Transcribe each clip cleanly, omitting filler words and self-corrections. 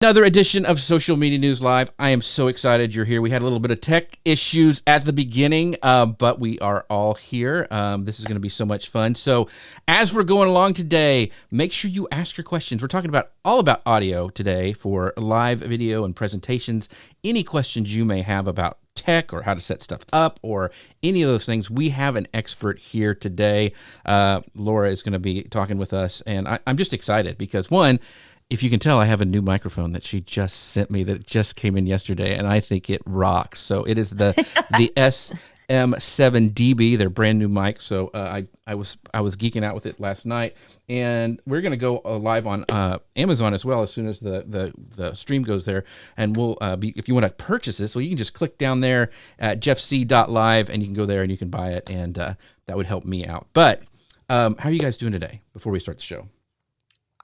Another edition of Social Media News Live. I am so excited you're here. We had a little bit of tech issues at the beginning, but we are all here. This is going to be so much fun. So as we're going along today, make sure you ask your questions. We're talking about all about audio today for live video and presentations. Any questions you may have about tech or how to set stuff up or any of those things, we have an expert here today. Laura is going to be talking with us, and I'm just excited because, one, if you can tell, I have a new microphone that she just sent me that just came in yesterday, and I think it rocks. So it is the SM7DB, their brand new mic. So I was geeking out with it last night, and we're going to go live on Amazon as well as soon as the stream goes there. And we'll be, if you want to purchase this, so you can just click down there at jeffc.live, and you can go there and you can buy it, and that would help me out. But how are you guys doing today before we start the show?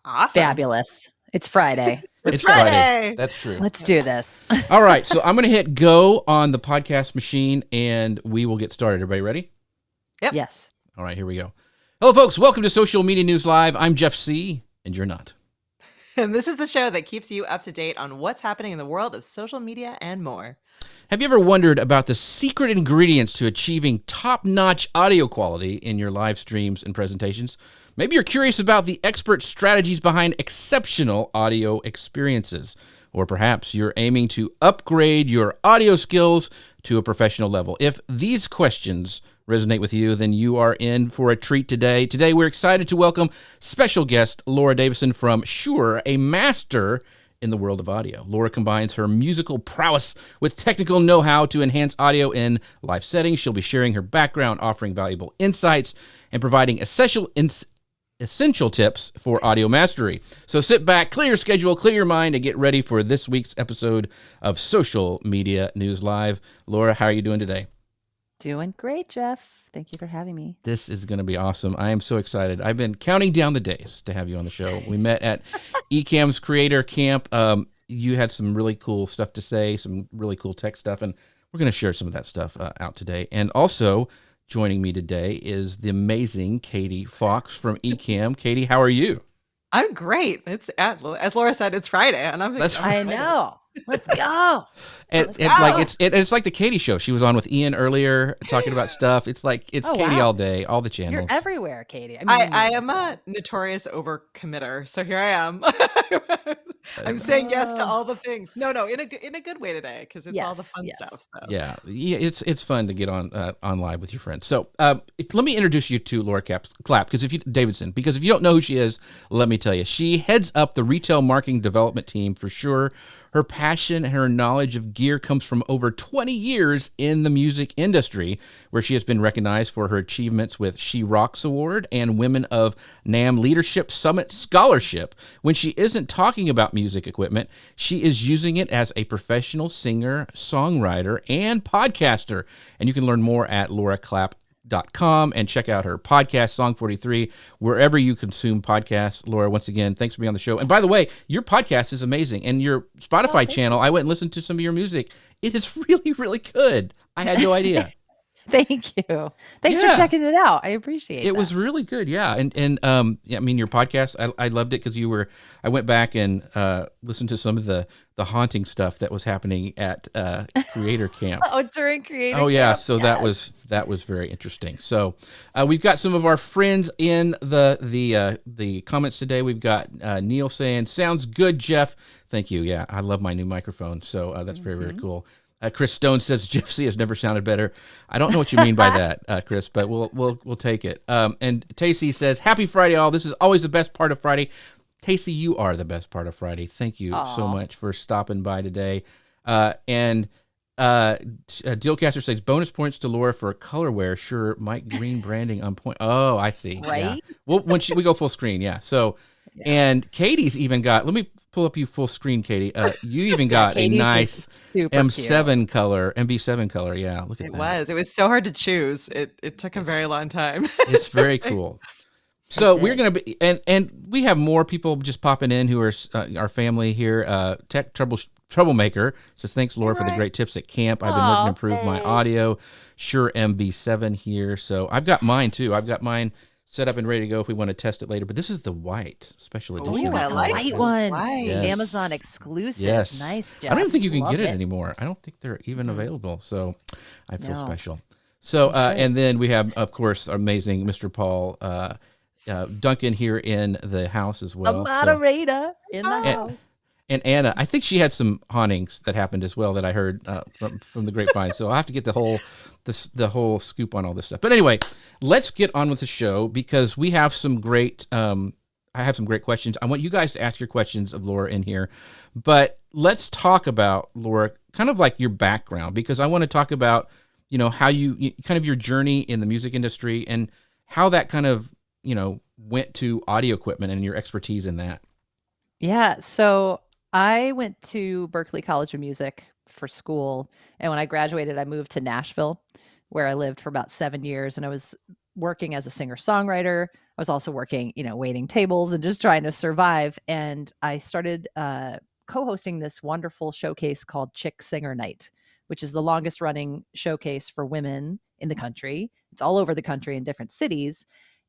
Awesome. Fabulous. It's Friday. It's Friday. That's true. Let's do this. All right. So I'm going to hit go on the podcast machine and we will get started. Everybody ready? Yep. Yes. All right, here we go. Hello, folks. Welcome to Social Media News Live. I'm Jeff C., and you're not. And this is the show that keeps you up to date on what's happening in the world of social media and more. Have you ever wondered about the secret ingredients to achieving top-notch audio quality in your live streams and presentations? Maybe you're curious about the expert strategies behind exceptional audio experiences. Or perhaps you're aiming to upgrade your audio skills to a professional level. If these questions resonate with you, then you are in for a treat today. Today, we're excited to welcome special guest Laura Davison from Shure, a master in the world of audio. Laura combines her musical prowess with technical know-how to enhance audio in live settings. She'll be sharing her background, offering valuable insights, and providing essential tips for audio mastery. So sit back, clear your schedule, clear your mind, and get ready for this week's episode of Social Media News Live. Laura, how are you doing today? Doing great, Jeff. Thank you for having me. This is going to be awesome. I am so excited. I've been counting down the days to have you on the show. We met at Ecamm's Creator Camp. You had some really cool stuff to say, some really cool tech stuff, and we're going to share some of that stuff out today. And also, joining me today is the amazing Katie Fox from Ecamm. Katie, how are you? I'm great. It's as Laura said, it's Friday, and I'm excited. I know. Let's go. It's like the Katie show. She was on with Ian earlier talking about stuff. It's like it's Katie all day, all the channels. You're everywhere, Katie. I am a notorious overcommitter, so here I am. I'm saying yes to all the things. No, in a good way today because it's all the fun stuff. So. Yeah, it's fun to get on live with your friends. So let me introduce you to Laura Clapp because if you don't know who she is, let me tell you, she heads up the retail marketing development team for Shure. Her passion and her knowledge of gear comes from over 20 years in the music industry, where she has been recognized for her achievements with She Rocks Award and Women of NAMM Leadership Summit Scholarship. When she isn't talking about music equipment, she is using it as a professional singer, songwriter, and podcaster. And you can learn more at lauraclapp.com and check out her podcast, Song 43, wherever you consume podcasts. Laura, once again, thanks for being on the show. And by the way, your podcast is amazing. And your Spotify channel, I went and listened to some of your music. It is really, really good. I had no idea. Thanks for checking it out. I appreciate it. It was really good, yeah. And I mean, your podcast, I loved it because I went back and listened to some of the haunting stuff that was happening at Creator Camp. During Creator Camp. Yeah, Camp. so that was very interesting. So we've got some of our friends in the comments today. We've got Neil saying, "Sounds good, Jeff." Thank you. Yeah, I love my new microphone. So that's very, very cool. Chris Stone says Jeff C has never sounded better. I don't know what you mean by that, Chris, but we'll take it. And Tacey says, "Happy Friday, all. This is always the best part of Friday." Tacey, you are the best part of Friday. Thank you so much for stopping by today. And Dealcaster says, "Bonus points to Laura for colorware. Sure, Mike Green branding on point." Oh, I see. Right? Yeah. Well, we go full screen, yeah. So, and Katie's even got. Let me pull up you full screen, Katie. You even got a nice M7 color, MB7 color. Yeah, look at that. It was so hard to choose. It took a very long time. It's very cool. So we're going to be, and we have more people just popping in who are our family here. Tech Troublemaker says, "Thanks, Laura, for the great tips at camp. I've been working to improve my audio. Shure MB7 here." So I've got mine too. I've got mine set up and ready to go if we want to test it later. But this is the white special edition. I the like white this. one. White. Yes. Amazon exclusive. Yes. Nice, Jeff. I don't even think you can Love get it anymore. I don't think they're even Mhm. available. So I feel No. special. So, That's great. and then we have, of course, our amazing Mr. Paul Duncan here in the house as The well. moderator in the house. And Anna, I think she had some hauntings that happened as well that I heard from the grapevine. So I'll have to get the whole scoop on all this stuff. But anyway, let's get on with the show because we have some great. I have some great questions. I want you guys to ask your questions of Laura in here, but let's talk about, Laura, kind of like your background, because I want to talk about, how you kind of your journey in the music industry and how that kind of, went to audio equipment and your expertise in that. Yeah. So I went to Berklee College of Music for school. And when I graduated, I moved to Nashville, where I lived for about 7 years. And I was working as a singer-songwriter. I was also working, waiting tables and just trying to survive. And I started co-hosting this wonderful showcase called Chick Singer Night, which is the longest running showcase for women in the country. It's all over the country in different cities.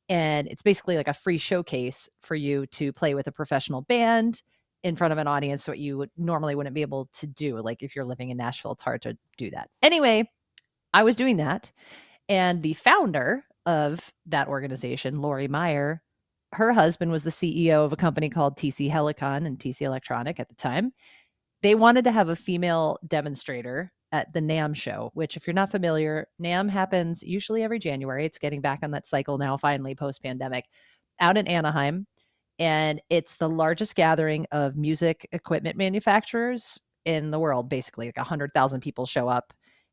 And it's basically like a free showcase for you to play with a professional band in front of an audience, what you normally wouldn't be able to do. Like if you're living in Nashville, it's hard to do that. Anyway, I was doing that. And the founder of that organization, Lori Meyer, her husband was the CEO of a company called TC Helicon and TC Electronic at the time. They wanted to have a female demonstrator at the NAMM show, which if you're not familiar, NAMM happens usually every January. It's getting back on that cycle now, finally, post-pandemic, out in Anaheim. And it's the largest gathering of music equipment manufacturers in the world, basically. Like 100,000 people show up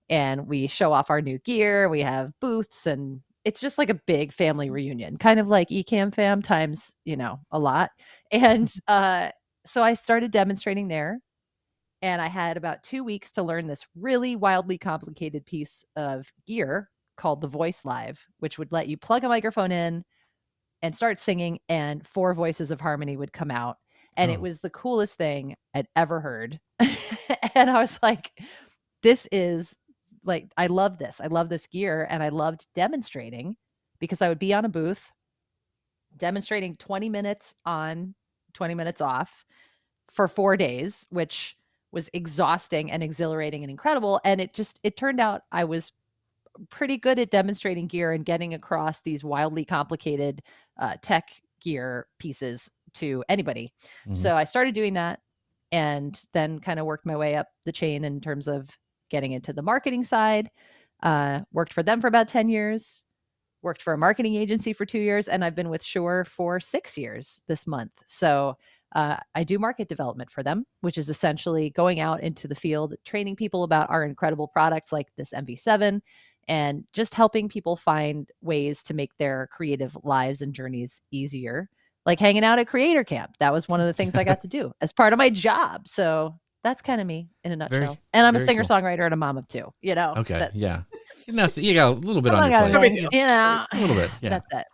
and we show off our new gear. We have booths and it's just like a big family reunion, kind of like Ecamm Fam times, a lot. And so I started demonstrating there. And I had about 2 weeks to learn this really wildly complicated piece of gear called the Voice Live, which would let you plug a microphone in and start singing, and 4 voices of harmony would come out. And it was the coolest thing I'd ever heard. And I was like, this is like, I love this. I love this gear. And I loved demonstrating because I would be on a booth demonstrating 20 minutes on, 20 minutes off for 4 days, which was exhausting and exhilarating and incredible. And it turned out I was pretty good at demonstrating gear and getting across these wildly complicated tech gear pieces to anybody. Mm-hmm. So I started doing that and then kind of worked my way up the chain in terms of getting into the marketing side. Worked for them for about 10 years, worked for a marketing agency for 2 years, and I've been with Shure for 6 years this month. So I do market development for them, which is essentially going out into the field, training people about our incredible products like this MV7, and just helping people find ways to make their creative lives and journeys easier, like hanging out at Creator Camp. That was one of the things I got to do as part of my job. So that's kind of me in a nutshell. And I'm a singer-songwriter and a mom of 2, Okay, yeah. You got a little bit on your plate. A little bit, yeah. That's it.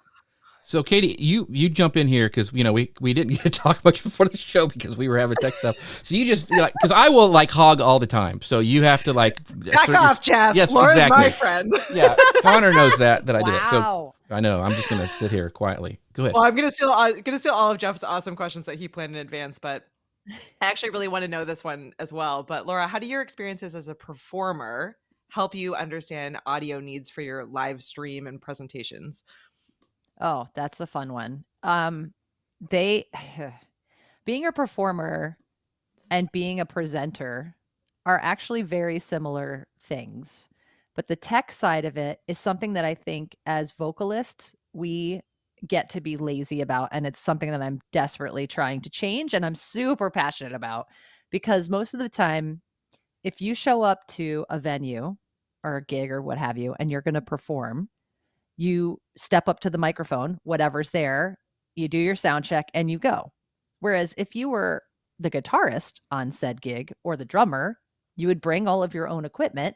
So, Katie, you jump in here because we didn't get to talk much before the show because we were having tech stuff. So you just because I will hog all the time. So you have to back off, Jeff. Yes, Laura's exactly. my friend. Yeah, Connor knows that I do it. So Wow. I know I'm just gonna sit here quietly. Go ahead. Well, I'm gonna steal all of Jeff's awesome questions that he planned in advance, but I actually really want to know this one as well. But Laura, how do your experiences as a performer help you understand audio needs for your live stream and presentations? Oh, that's a fun one. Being a performer and being a presenter are actually very similar things. But the tech side of it is something that I think as vocalists, we get to be lazy about. And it's something that I'm desperately trying to change. And I'm super passionate about because most of the time, if you show up to a venue or a gig or what have you, and you're going to perform, you step up to the microphone, whatever's there, you do your sound check and you go. Whereas if you were the guitarist on said gig or the drummer, you would bring all of your own equipment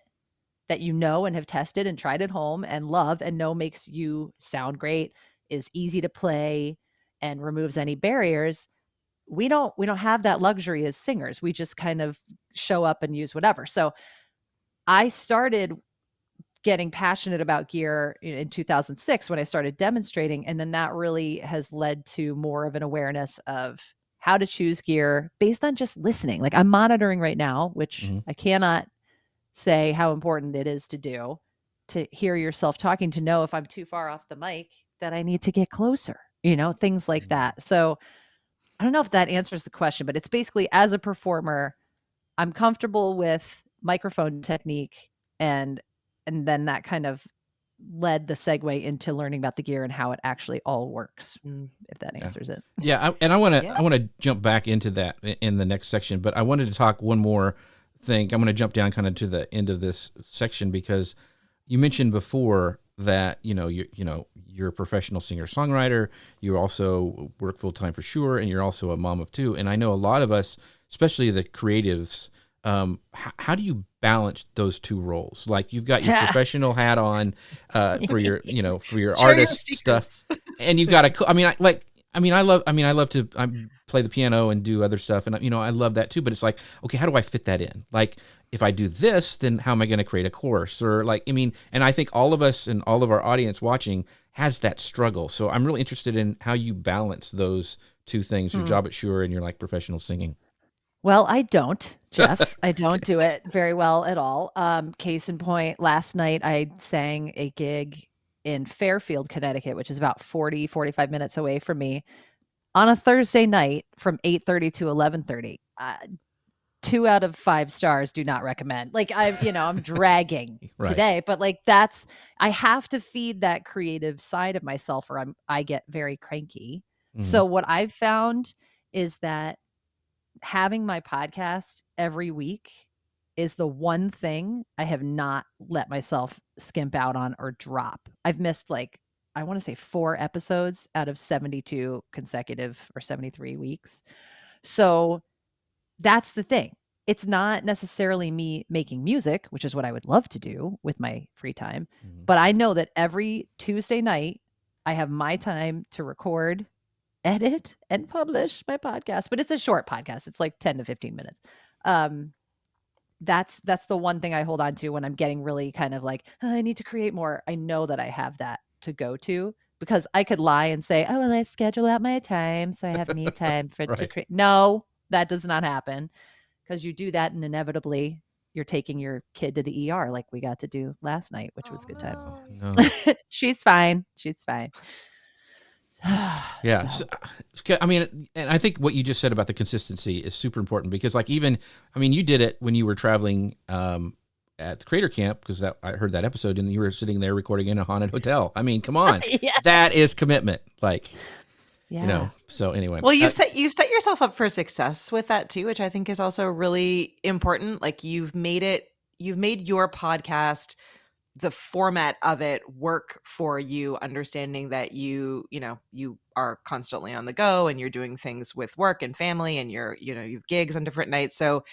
that you know and have tested and tried at home and love and know makes you sound great, is easy to play, and removes any barriers. We don't have that luxury as singers. We just kind of show up and use whatever. So I started getting passionate about gear in 2006 when I started demonstrating. And then that really has led to more of an awareness of how to choose gear based on just listening. Like I'm monitoring right now, which I cannot say how important it is to do, to hear yourself talking, to know if I'm too far off the mic that I need to get closer, things like that. So I don't know if that answers the question, but it's basically, as a performer, I'm comfortable with microphone technique, and then that kind of led the segue into learning about the gear and how it actually all works, if that answers it. Yeah, I want to jump back into that in the next section, but I wanted to talk one more thing. I'm going to jump down kind of to the end of this section, because you mentioned before that you're a professional singer-songwriter. You also work full-time for sure, and you're also a mom of two. And I know a lot of us, especially the creatives, how do you balance those two roles? Like, you've got your professional hat on for your for your artist stuff, and you've got a I love to play the piano and do other stuff, and I love that too. But it's like, okay, how do I fit that in? Like, if I do this, then how am I going to create a course? Or and I think all of us and all of our audience watching has that struggle. So I'm really interested in how you balance those two things: your job at Shure and your professional singing. Well, I don't, Jeff. I don't do it very well at all. Case in point, last night I sang a gig in Fairfield, Connecticut, which is about 45 minutes away from me, on a Thursday night from 8:30 to 11:30. 2 out of 5 stars, do not recommend. Like, I'm dragging today, but I have to feed that creative side of myself, or I get very cranky. So what I've found is that having my podcast every week is the one thing I have not let myself skimp out on or drop. I've missed I want to say 4 episodes out of 72 consecutive or 73 weeks. So that's the thing. It's not necessarily me making music, which is what I would love to do with my free time. But I know that every Tuesday night I have my time to record, edit, and publish my podcast. But it's a short podcast. It's like 10 to 15 minutes. That's the one thing I hold on to when I'm getting really kind of like, I need to create more. I know that I have that to go to, because I could lie and say, oh, well, I schedule out my time so I have me time to create. No, that does not happen, because you do that and inevitably you're taking your kid to the ER like we got to do last night, which was good times. No. She's fine. Yeah. So, and I think what you just said about the consistency is super important, because you did it when you were traveling at the Creator Camp, because I heard that episode, and you were sitting there recording in a haunted hotel. I mean, come on. Yes. That is commitment. So anyway. Well, you've set yourself up for success with that too, which I think is also really important. Like, you've made your podcast, the format of it, work for you, understanding that you are constantly on the go, and you're doing things with work and family, and you have gigs on different nights. So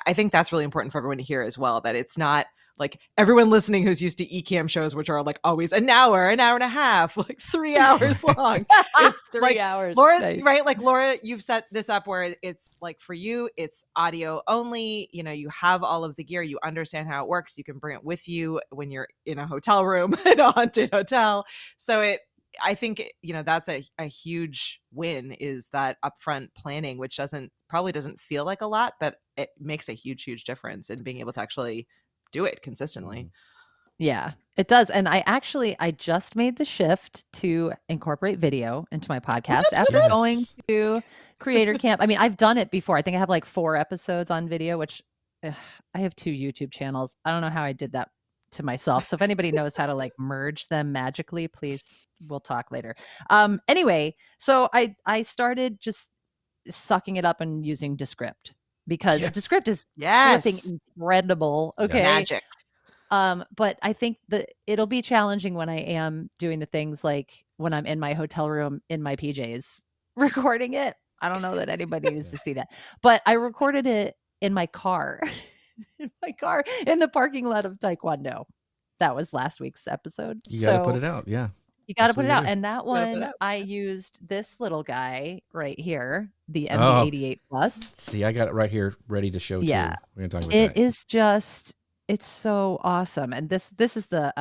I think that's really important for everyone to hear as well, that it's not like everyone listening who's used to eCam shows, which are like always an hour and a half, like 3 hours long. It's 3 hours. Laura, nice. Right? Like, Laura, you've set this up where it's like, for you, it's audio only. You have all of the gear. You understand how it works. You can bring it with you when you're in a hotel room in a haunted hotel. So I think that's a huge win, is that upfront planning, which probably doesn't feel like a lot, but it makes a huge difference in being able to actually do it consistently. Yeah, it does. And I just made the shift to incorporate video into my podcast after going to Creator Camp. I mean, I've done it before. I think I have like 4 episodes on video, which I have 2 YouTube channels. I don't know how I did that to myself. So if anybody knows how to merge them magically, please, we'll talk later. Anyway, so I started just sucking it up and using Descript, because Descript is flipping incredible. Okay. Magic. But I think that it'll be challenging when I am doing the things like when I'm in my hotel room in my PJs recording it. I don't know that anybody needs to see that, but I recorded it in my car, in the parking lot of Taekwondo. That was last week's episode. You got to put it out. Yeah. You got to put it out. And that one, I used this little guy right here, the MD88 Plus. See, I got it right here ready to show too. We're going to talk about it. It is just It's so awesome. And this is the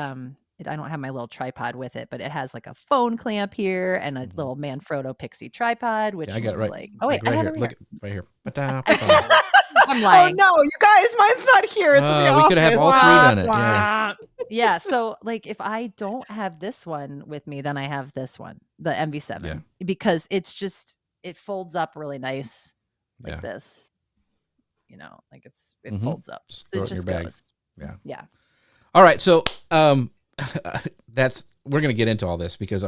I don't have my little tripod with it, but it has like a phone clamp here and a little Manfrotto Pixie tripod, Yeah, which I got it looks right. like Like I right have here. it Look, here. it's right here. I'm Oh lying. no, you guys, mine's not here. It's in the We could have office. all three Wah, done it. Yeah. wah. Yeah, so like if I don't have this one with me, then I have this one, the MV7, Yeah. because it's just it folds up really nice like Yeah. this. Like it Mhm. folds up. Just So throw it it in your just bag. goes. Yeah. Yeah. All right. So we're going to get into all this because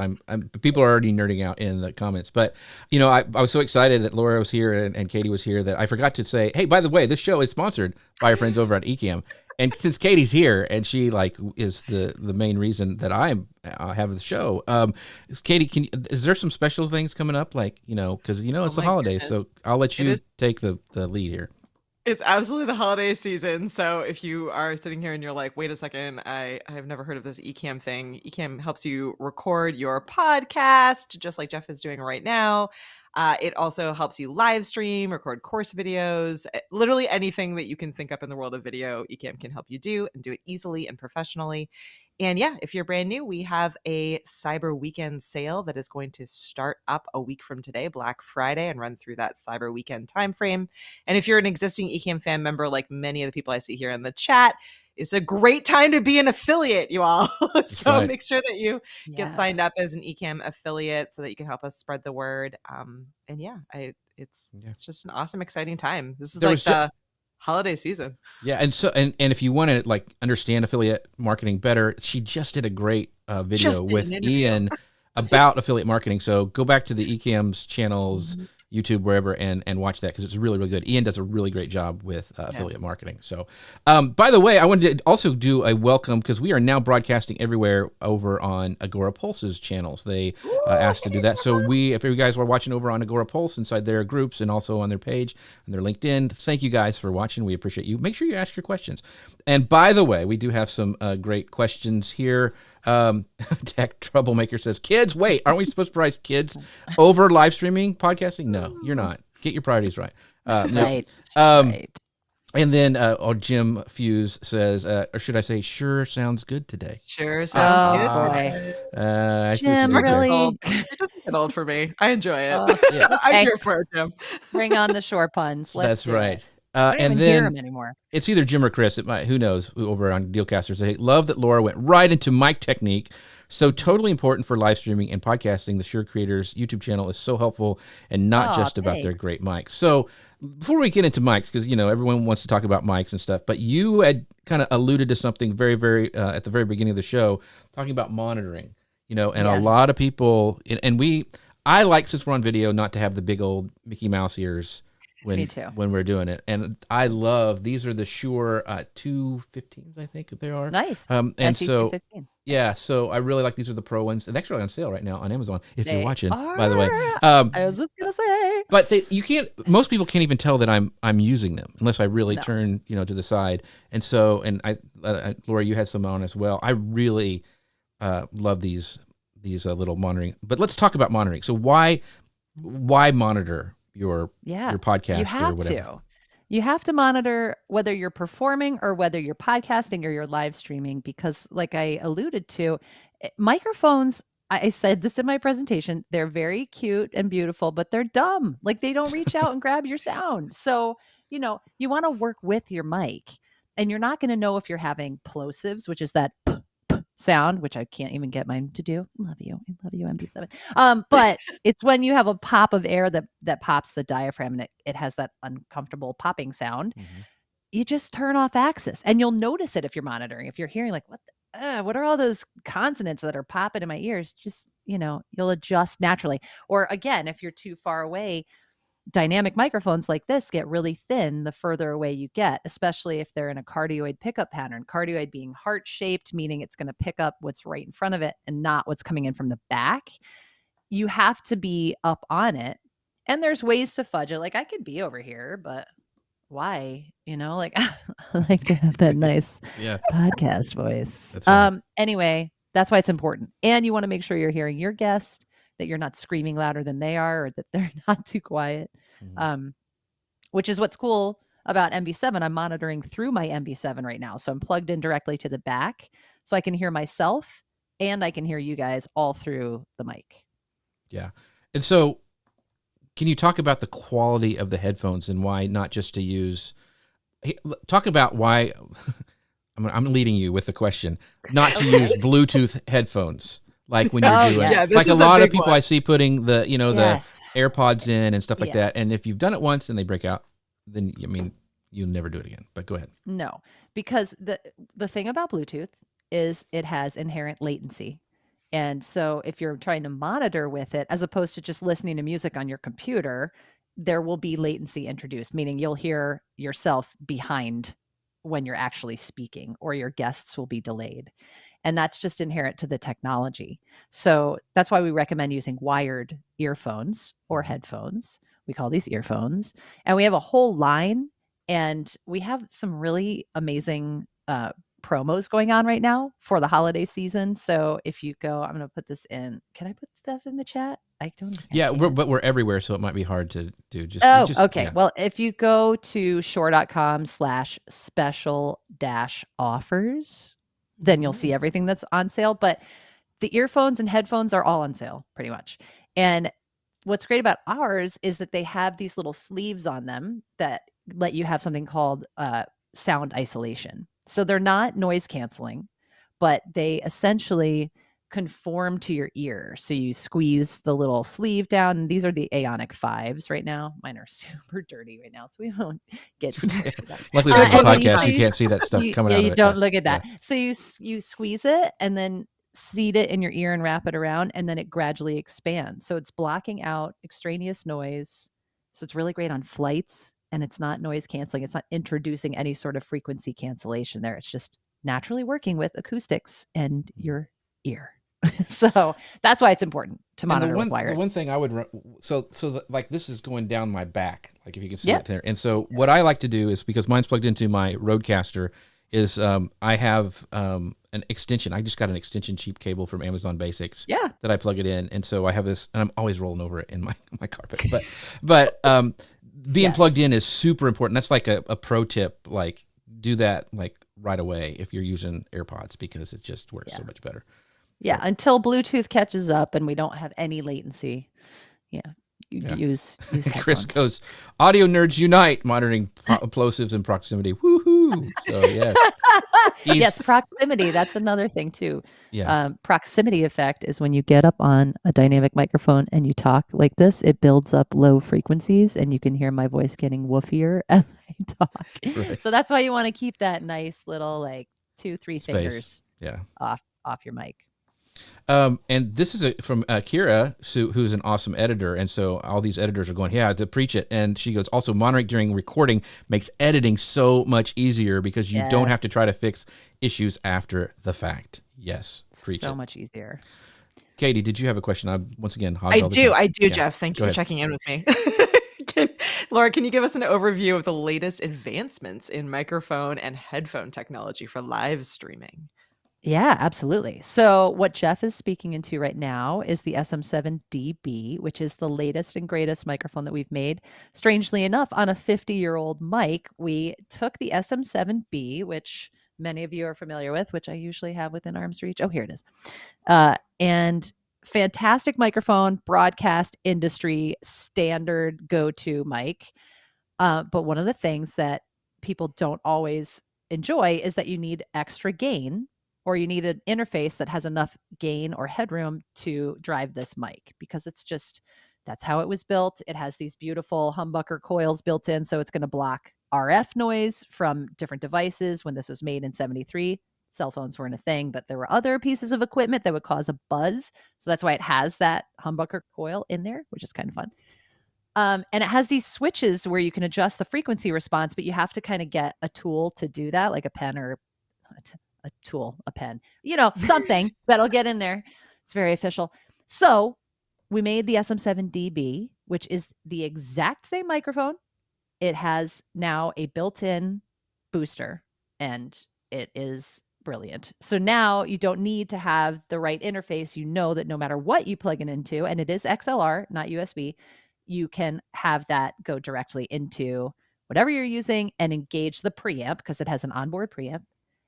people are already nerding out in the comments. But, I was so excited that Laura was here and Katie was here that I forgot to say, hey, by the way, this show is sponsored by our friends over at Ecamm. And since Katie's here and she is the main reason that I have the show, Katie, is there some special things coming up? Because it's the my holidays, goodness. so I'll let It you is take the lead here. It's absolutely the holiday season. So if you are sitting here and you're like, wait a second, I have never heard of this Ecamm thing. Ecamm helps you record your podcast, just like Jeff is doing right now. It also helps you live stream, record course videos, literally anything that you can think up in the world of video, Ecamm can help you do and do it easily and professionally. And yeah, if you're brand new, we have a Cyber Weekend sale that is going to start up a week from today, Black Friday, and run through that Cyber Weekend timeframe. And if you're an existing Ecamm fan member, like many of the people I see here in the chat, it's a great time to be an affiliate, you all. So right. make sure that you get Yeah. signed up as an Ecamm affiliate so that you can help us spread the word. And yeah, it's just an awesome, exciting time. This is There like was the holiday season. Yeah, and so and if you want to understand affiliate marketing better, she just did a great video Just did with an interview. Ian about affiliate marketing. So go back to the Ecamm's channels, YouTube, wherever, and watch that because it's really, really good. Ian does a really great job with affiliate marketing. So, by the way, I wanted to also do a welcome because we are now broadcasting everywhere over on Agora Pulse's channels. They asked to do that. So if you guys were watching over on Agora Pulse inside their groups and also on their page and their LinkedIn, thank you guys for watching. We appreciate you. Make sure you ask your questions. And by the way, we do have some great questions here. Tech Troublemaker says, kids, wait, aren't we supposed to prize kids over live streaming podcasting? No, you're not. Get your priorities right. Right. Right. And then Jim Fuse says, or should I say, sure sounds good today. Sure sounds good. Boy. I see what you Jim, did there. really? It doesn't get old for me. I enjoy it. Yeah. I'm Okay. here for it, Jim. Bring on the shore puns. Let's That's do right. it. I don't And even hear then them anymore. it's either Jim or Chris. It might, who knows, over on Dealcasters. They love that Laura went right into mic technique. So totally important for live streaming and podcasting. The Sure Creators YouTube channel is so helpful and not just about their great mics. So before we get into mics, because, everyone wants to talk about mics and stuff, but you had kind of alluded to something very, very, at the very beginning of the show, talking about monitoring, and a lot of people, I like, since we're on video, not to have the big old Mickey Mouse ears when we're doing it. And I love, these are the Shure 215s, I think they are. Nice. And so, SE215. yeah, so I really like, these are the Pro ones. And they're actually on sale right now on Amazon, if you're watching, are. by the way. I was just going to say. But most people can't even tell that I'm using them unless I really turn, to the side. And so, and Laura, you had some on as well. I really love these little monitoring. But let's talk about monitoring. So why monitor your podcast or whatever? You have to monitor whether you're performing or whether you're podcasting or you're live streaming, because like I alluded to, microphones, I said this in my presentation, they're very cute and beautiful, but they're dumb. Like they don't reach out and grab your sound. So, you want to work with your mic, and you're not going to know if you're having plosives, which is that sound, which I can't even get mine to do. Love you, MB7. But it's when you have a pop of air that pops the diaphragm, and it has that uncomfortable popping sound. Mm-hmm. You just turn off Axis, and you'll notice it if you're monitoring. If you're hearing like, what are all those consonants that are popping in my ears? Just, you'll adjust naturally. Or again, if you're too far away, dynamic microphones like this get really thin the further away you get, especially if they're in a cardioid pickup pattern. Cardioid being heart-shaped, meaning it's going to pick up what's right in front of it and not what's coming in from the back. You have to be up on it. And there's ways to fudge it. Like I could be over here, but why? Like I like to have that nice podcast voice. That's right. Anyway, that's why it's important. And you want to make sure you're hearing your guest, that you're not screaming louder than they are, or that they're not too quiet. Which is what's cool about MB7, I'm monitoring through my MB7 right now. So I'm plugged in directly to the back so I can hear myself and I can hear you guys all through the mic. Yeah. And so can you talk about the quality of the headphones and why not just to use, talk about why, I'm leading you with the question, not to use Bluetooth headphones. Like when you're doing, yes. this like a is lot of big people one. I see putting the, Yes. the AirPods in and stuff like Yeah. that. And if you've done it once and they break out, then, I mean, you'll never do it again. But go ahead. No, because the thing about Bluetooth is it has inherent latency. And so if you're trying to monitor with it, as opposed to just listening to music on your computer, there will be latency introduced, meaning you'll hear yourself behind when you're actually speaking, or your guests will be delayed. And that's just inherent to the technology. So that's why we recommend using wired earphones or headphones. We call these earphones. And we have a whole line, and we have some really amazing promos going on right now for the holiday season. So if you go, I'm going to put this in. Can I put stuff in the chat? I don't think I can. But we're everywhere, so it might be hard to do. Okay. Yeah. Well, if you go to shore.com/special-offers, then you'll see everything that's on sale. But the earphones and headphones are all on sale pretty much. And what's great about ours is that they have these little sleeves on them that let you have something called sound isolation. So they're not noise canceling, but they essentially conform to your ear. So you squeeze the little sleeve down. These are the Aonic 5s right now. Mine are super dirty right now, so we won't get into that. Luckily, this is a and then podcast. You can't see that stuff coming out of it. you don't look at that. So you squeeze it and then seat it in your ear and wrap it around, and then it gradually expands. So it's blocking out extraneous noise. So it's really great on flights, and it's not noise canceling. It's not introducing any sort of frequency cancellation there. It's just naturally working with acoustics and your ear. So that's why it's important to monitor with wired. The one thing I would like this is going down my back, like if you can see it there. And so what I like to do is, because mine's plugged into my Rodecaster, is I have an extension. I just got an extension cheap cable from Amazon Basics that I plug it in. And so I have this, and I'm always rolling over it in my carpet. But being plugged in is super important. That's like a pro tip. Like do that like right away if you're using AirPods, because it just works so much better. Yeah, until Bluetooth catches up and we don't have any latency. Use Chris goes, audio nerds unite, monitoring plosives and proximity. Woohoo! So yes. Yes, proximity. That's another thing too. Yeah. Proximity effect is when you get up on a dynamic microphone and you talk like this, it builds up low frequencies and you can hear my voice getting woofier as I talk. Right. So that's why you want to keep that nice little like 2-3 fingers off your mic. And this is from Kira, who's an awesome editor. And so all these editors are going, to preach it. And she goes, also monitoring during recording makes editing so much easier because you don't have to try to fix issues after the fact. Yes. Preach it. So much easier. Katie, did you have a question? Once again, I do, Jeff. Thank you for checking in with me. Laura, can you give us an overview of the latest advancements in microphone and headphone technology for live streaming? Yeah, absolutely. So what Jeff is speaking into right now is the SM7DB, which is the latest and greatest microphone that we've made. Strangely enough, on a 50-year-old mic, we took the SM7B, which many of you are familiar with, which I usually have within arm's reach. Oh, here it is. And fantastic microphone, broadcast industry standard go-to mic. But one of the things that people don't always enjoy is that you need extra gain, or you need an interface that has enough gain or headroom to drive this mic, because that's how it was built. It has these beautiful humbucker coils built in, so it's going to block RF noise from different devices. When this was made in 73, cell phones weren't a thing, but there were other pieces of equipment that would cause a buzz. So that's why it has that humbucker coil in there, which is kind of fun. And it has these switches where you can adjust the frequency response, but you have to kind of get a tool to do that, like a pen or a pen, something that'll get in there. It's very official. So we made the SM7DB, which is the exact same microphone. It has now a built-in booster, and it is brilliant. So now you don't need to have the right interface. You know that no matter what you plug it into, and it is XLR, not USB, you can have that go directly into whatever you're using and engage the preamp because it has an onboard preamp.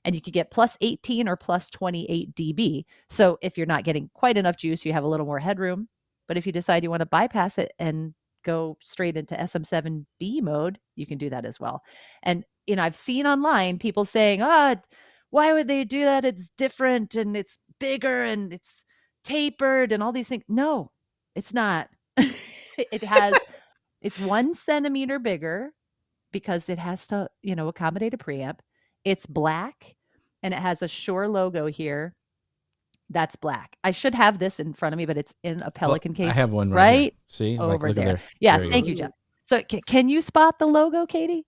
And you could get plus 18 or plus 28 dB. So if you're not getting quite enough juice, you have a little more headroom. But if you decide you want to bypass it and go straight into SM7B mode, you can do that as well. And I've seen online people saying, why would they do that? It's different and it's bigger and it's tapered and all these things. No, it's not. It's 1 centimeter bigger because it has to, accommodate a preamp. It's black and it has a Shure logo here. That's black. I should have this in front of me, but it's in a Pelican case. I have one right here. See? Over look there. Yeah, thank you, Jeff. So can you spot the logo, Katie?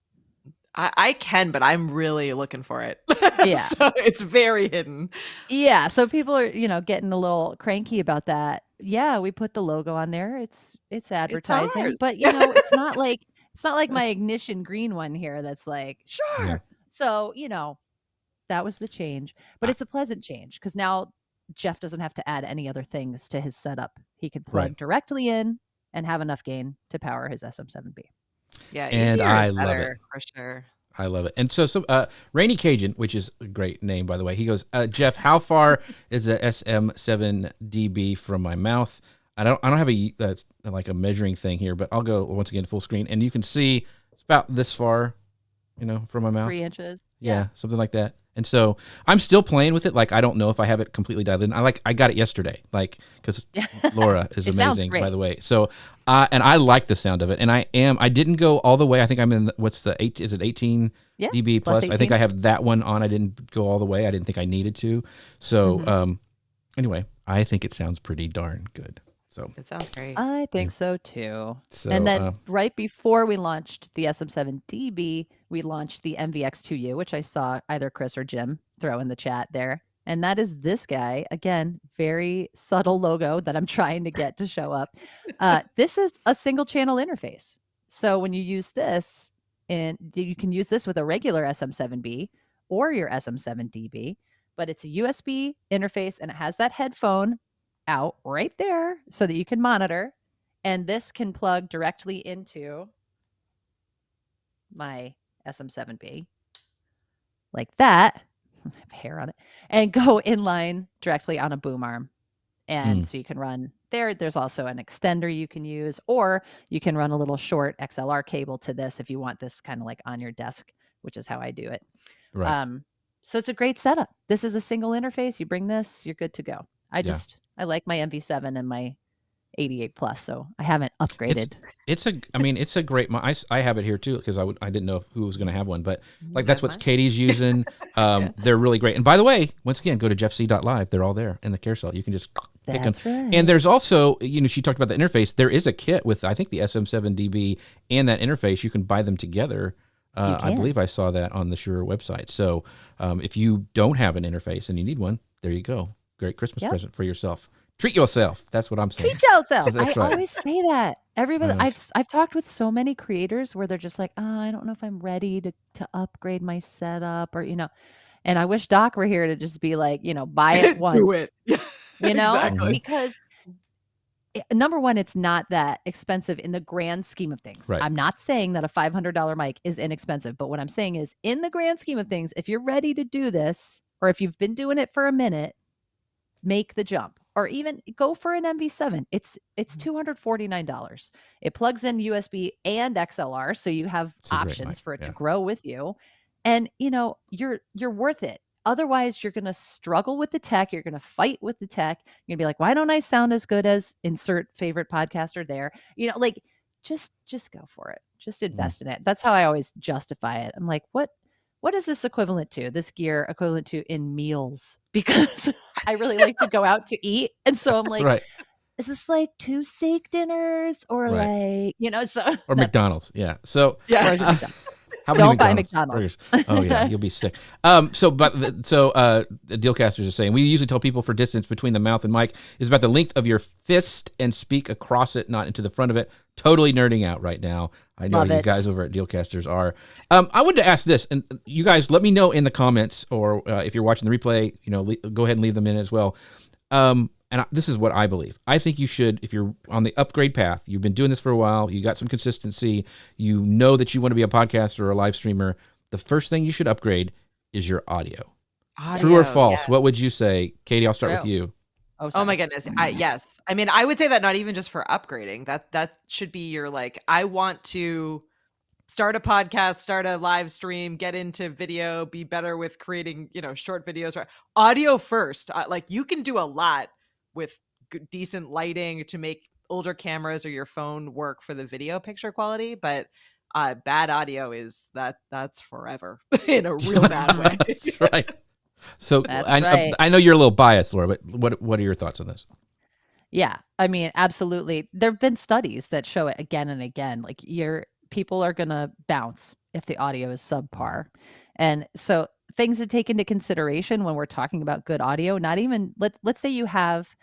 I can, but I'm really looking for it. Yeah. So it's very hidden. Yeah. So people are, getting a little cranky about that. Yeah, we put the logo on there. It's advertising, ours. but it's not like my Ignition green one here that's like, sure. Yeah. So, that was the change, but it's a pleasant change because now Jeff doesn't have to add any other things to his setup. He can plug directly in and have enough gain to power his SM7B. Yeah, and I love it for sure. I love it. And so Rainy Cajun, which is a great name, by the way, he goes, Jeff, how far is the SM7DB from my mouth? I don't have a measuring thing here, but I'll go once again full screen, and you can see it's about this far, from my mouth. 3 inches. Yeah, something like that. And so I'm still playing with it. Like, I don't know if I have it completely dialed in. I got it yesterday, because Laura is amazing, by the way. So, and I like the sound of it. And I didn't go all the way. I think I'm in, is it 18 dB plus? 18. I think I have that one on. I didn't go all the way. I didn't think I needed to. So, anyway, I think it sounds pretty darn good. So it sounds great. I think so too. So, and then right before we launched the SM7DB, we launched the MVX2U, which I saw either Chris or Jim throw in the chat there. And that is this guy. Again, very subtle logo that I'm trying to get to show up. This is a single channel interface. So when you use this, and you can use this with a regular SM7B or your SM7DB, but it's a USB interface and it has that headphone out right there so that you can monitor, and this can plug directly into my SM7B like that. I have hair on it, and go inline directly on a boom arm. And so you can run there. There's also an extender you can use, or you can run a little short XLR cable to this if you want this kind of like on your desk, which is how I do it. Right. So it's a great setup. This is a single interface. You bring this, you're good to go. I like my MV7 and my 88 Plus, so I haven't upgraded. It's a great. I have it here too because I didn't know who was going to have one, but that's what Katie's using. They're really great. And by the way, once again, go to jeffc.live. They're all there in the carousel. You can just pick them. Right. And there's also, she talked about the interface. There is a kit with I think the SM7DB and that interface. You can buy them together. I believe I saw that on the Shure website. So if you don't have an interface and you need one, there you go. Great Christmas present for yourself. Treat yourself. That's what I'm saying. Treat yourself. That's I right. always say that. Everybody, I've talked with so many creators where they're just like, I don't know if I'm ready to upgrade my setup, or and I wish Doc were here to just be like, buy it once. Do it. Exactly. Because number one, it's not that expensive in the grand scheme of things. Right. I'm not saying that a $500 mic is inexpensive, but what I'm saying is, in the grand scheme of things, if you're ready to do this, or if you've been doing it for a minute, make the jump, or even go for an MV7. It's $249. It plugs in USB and XLR, so you have options for it to grow with you, and you're worth it. Otherwise, you're going to struggle with the tech. You're going to fight with the tech. You're going to be like, why don't I sound as good as insert favorite podcaster there? Just go for it. Just invest in it. That's how I always justify it. I'm like, what is this equivalent to? This gear equivalent to in meals? Because I really like to go out to eat. And so I'm like, is this like 2 steak dinners or or McDonald's? Yeah. So how many don't buy McDonald's? McDonald's. Oh yeah, you'll be sick. The Dealcasters are saying, we usually tell people for distance between the mouth and mic is about the length of your fist and speak across it, not into the front of it. Totally nerding out right now. I know you guys over at Dealcasters are. I wanted to ask this, and you guys let me know in the comments, or if you're watching the replay, go ahead and leave them in as well. and this is what I believe. I think you should, if you're on the upgrade path, you've been doing this for a while, you got some consistency, you know that you want to be a podcaster or a live streamer, the first thing you should upgrade is your audio. True or false? Yes. What would you say? Katie, I'll start with True. you. Oh my goodness. Yes. I mean, I would say that not even just for upgrading. That should be your like, I want to start a podcast, start a live stream, get into video, be better with creating, short videos. Audio first. Like you can do a lot with decent lighting to make older cameras or your phone work for the video picture quality, but bad audio that's forever in a real bad way. That's right. So Right. I know you're a little biased, Laura, but what are your thoughts on this? Yeah, I mean, absolutely. There have been studies that show it again and again. Like people are going to bounce if the audio is subpar. And so things to take into consideration when we're talking about good audio, not even let's say you have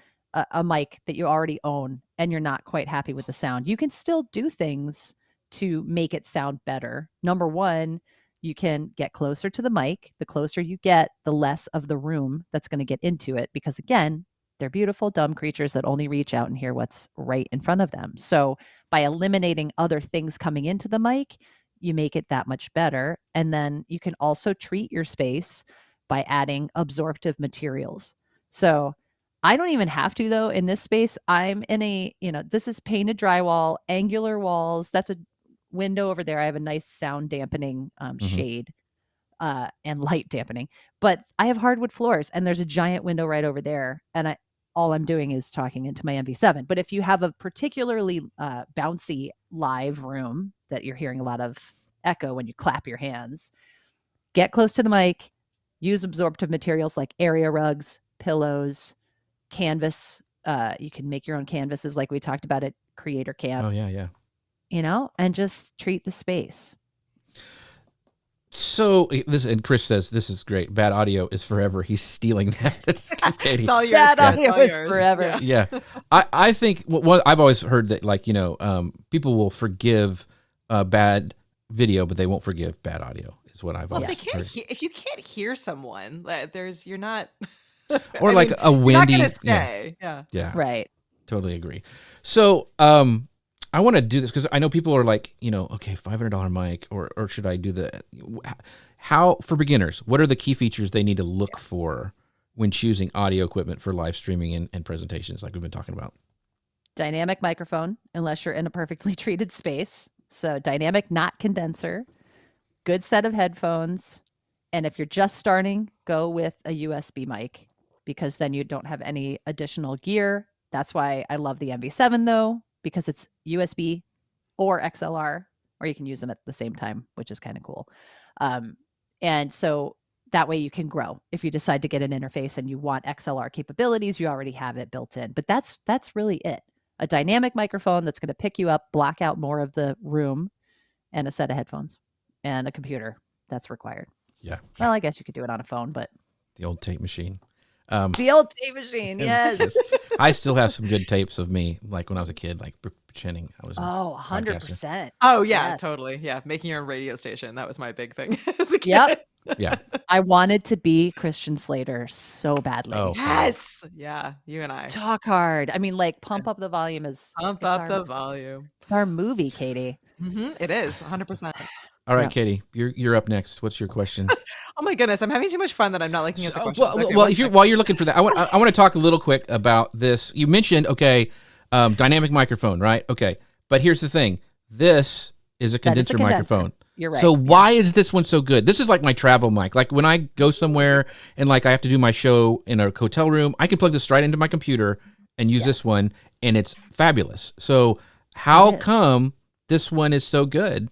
a mic that you already own and you're not quite happy with the sound. You can still do things to make it sound better. Number one, you can get closer to the mic. The closer you get, the less of the room that's going to get into it, because again, they're beautiful, dumb creatures that only reach out and hear what's right in front of them. So by eliminating other things coming into the mic, you make it that much better. And then you can also treat your space by adding absorptive materials. So I don't even have to, though. In this space, I'm in this is painted drywall, angular walls. That's a window over there. I have a nice sound dampening shade and light dampening, but I have hardwood floors and there's a giant window right over there. And all I'm doing is talking into my MV7. But if you have a particularly bouncy live room that you're hearing a lot of echo when you clap your hands, get close to the mic, use absorptive materials like area rugs, pillows, canvas. You can make your own canvases like we talked about at Creator Camp. Oh, yeah. And just treat the space. So and Chris says this is great. Bad audio is forever. He's stealing that. That's Katie. It's all yours. Bad Chris. audio All is yours. forever. Yeah. I think I've always heard that people will forgive bad video, but they won't forgive bad audio. Is what I've always heard. If you can't hear someone, you're not. Or a you're windy. not gonna stay. Yeah. Right. Totally agree. So I want to do this because I know people are like, okay, $500 mic, or should I do how for beginners? What are the key features they need to look for when choosing audio equipment for live streaming and presentations, like we've been talking about? Dynamic microphone, unless you're in a perfectly treated space. So dynamic, not condenser. Good set of headphones. And if you're just starting, go with a USB mic, because then you don't have any additional gear. That's why I love the MV7 though, because it's USB or XLR, or you can use them at the same time, which is kind of cool. And so that way you can grow. If you decide to get an interface and you want XLR capabilities, you already have it built in. But that's really it. A dynamic microphone that's going to pick you up, block out more of the room, and a set of headphones and a computer that's required. Yeah. Well, I guess you could do it on a phone, but The old tape machine. the old tape machine, yes. I still have some good tapes of me, like when I was a kid, like pretending I was. Oh, podcaster. 100%. Oh yeah, Yes. totally. Yeah, making your own radio station. That was my big thing as a kid. Yep. Yeah. I wanted to be Christian Slater so badly. Oh. Yes. Yeah, you and I. Talk hard. I mean, like, pump up the volume is Pump it's up our- the volume. It's our movie, Katie. It is 100%. All right, Yeah. Katie, you're up next. What's your question? Oh my goodness, I'm having too much fun that I'm not looking at the questions. Well, Okay, well, one if you're, second. while you're looking for that, I want to talk a little quick about this. You mentioned dynamic microphone, right? Okay, but here's the thing: this is a That is a condenser microphone. You're right. So why is this one so good? This is like my travel mic. Like when I go somewhere and like I have to do my show in a hotel room, I can plug this right into my computer and use this Yes. one, and it's fabulous. So how It is. come this one is so good?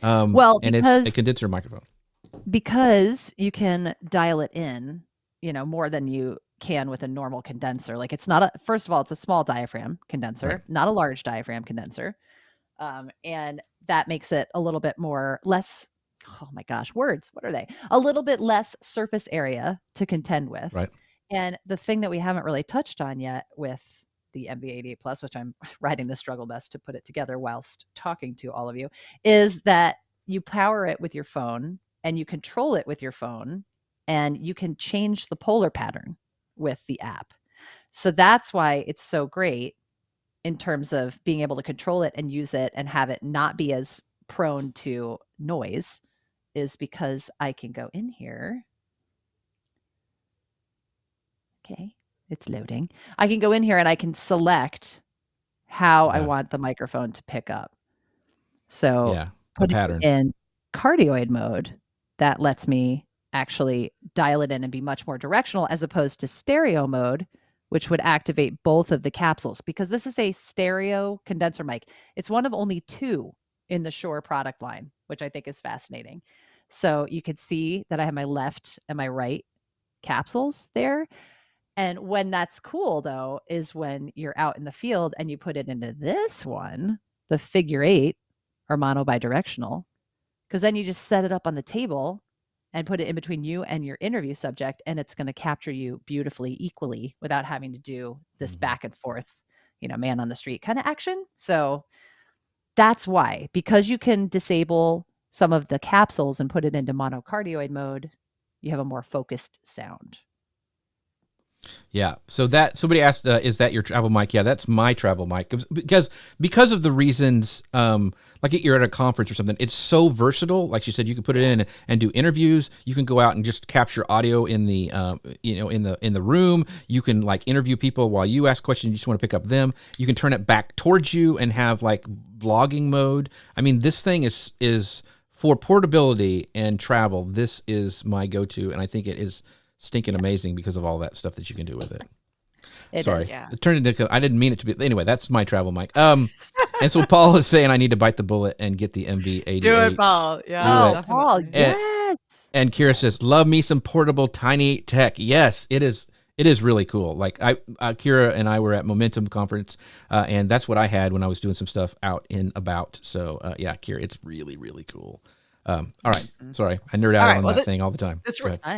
Well, and it's a because- condenser microphone. Because you can dial it in, more than you can with a normal condenser. Like first of all, it's a small diaphragm condenser, Right. not a large diaphragm condenser. And that makes it a little bit less, oh my gosh, words, what are they? A little bit less surface area to contend with. Right. And the thing that we haven't really touched on yet with the MV88 Plus, which I'm riding the struggle bus to put it together whilst talking to all of you, is that you power it with your phone and you control it with your phone, and you can change the polar pattern with the app. So that's why it's so great in terms of being able to control it and use it and have it not be as prone to noise, is because I can go in here. Okay, it's loading. I can go in here and I can select how I Yeah. want the microphone to pick up. So Yeah. A putting it pattern. in cardioid mode, that lets me actually dial it in and be much more directional, as opposed to stereo mode, which would activate both of the capsules, because this is a stereo condenser mic. It's one of only 2 in the Shure product line, which I think is fascinating. So you could see that I have my left and my right capsules there. And when that's cool, though, is when you're out in the field and you put it into this one, the figure 8 or mono bidirectional, because then you just set it up on the table and put it in between you and your interview subject, and it's going to capture you beautifully equally without having to do this back and forth, man on the street kind of action. So that's why, because you can disable some of the capsules and put it into monocardioid mode, you have a more focused sound. Yeah. So that somebody asked, is that your travel mic? Yeah, that's my travel mic, because of the reasons. Like you're at a conference or something, it's so versatile. Like she said, you can put it in and do interviews. You can go out and just capture audio in the in the room. You can like interview people while you ask questions. You just want to pick up them. You can turn it back towards you and have like vlogging mode. I mean, this thing is for portability and travel. This is my go-to, and I think it is stinking amazing because of all that stuff that you can do with it. Sorry, it turned into. I didn't mean it to be. Anyway, that's my travel mic. And so Paul is saying I need to bite the bullet and get the MV88. Do it, Paul. Yeah, definitely. Paul, yes. And Kira says, "Love me some portable tiny tech." Yes, it is. It is really cool. Like Kira and I were at Momentum conference, and that's what I had when I was doing some stuff out and about. So yeah, Kira, it's really really cool. All right, sorry, I nerd out on that thing all the time.